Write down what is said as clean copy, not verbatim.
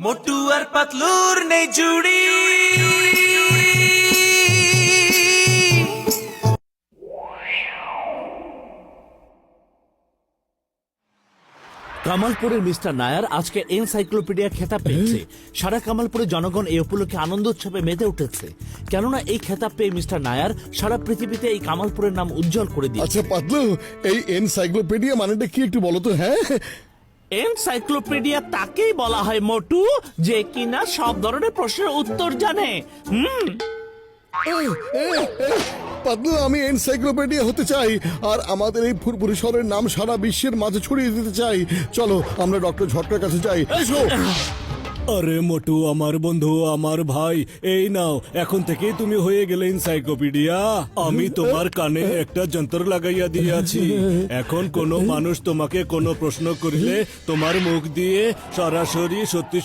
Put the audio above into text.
মোটু আর পাতলুর নেই জুড়ি। কামালপুরের মিস্টার নায়ার আজকে এনসাইক্লোপিডিয়া খেতাব পেয়েছে। সারা কামালপুরের জনগণ এই উপলক্ষে আনন্দ উৎসবে মেতে উঠেছে, কেননা এই খেতাব পেয়ে মিস্টার নায়ার সারা পৃথিবীতে এই কামালপুরের নাম উজ্জ্বল করে দিয়েছে। আচ্ছা পাতলু, এই এনসাইক্লোপিডিয়া মানেটা কি একটু বলো তো? হ্যাঁ, এনসাইক্লোপিডিয়া তাকেই বলা হয় মোটু, যে কিনা সব ধরনের প্রশ্নের উত্তর জানে। পাতলু, আমি এনসাইক্লোপিডিয়া হতে চাই আর আমাদের এই ফুরফুরি শহরের নাম সারা বিশ্বের মাঝে ছড়িয়ে দিতে চাই। চলো আমরা ডক্টর ঝটকার কাছে যাই। এসো। আরে মোটু, আমার বন্ধু, আমার ভাই, এই নাও, এখন থেকেই তুমি হয়ে গেলে এনসাইক্লোপিডিয়া। আমি তোমার কানে একটা যন্ত্র লাগাইয়া দিয়েছি। এখন কোনো মানুষ তোমাকে কোনো প্রশ্ন করিলে তোমার মুখ দিয়ে সরাসরি সত্যি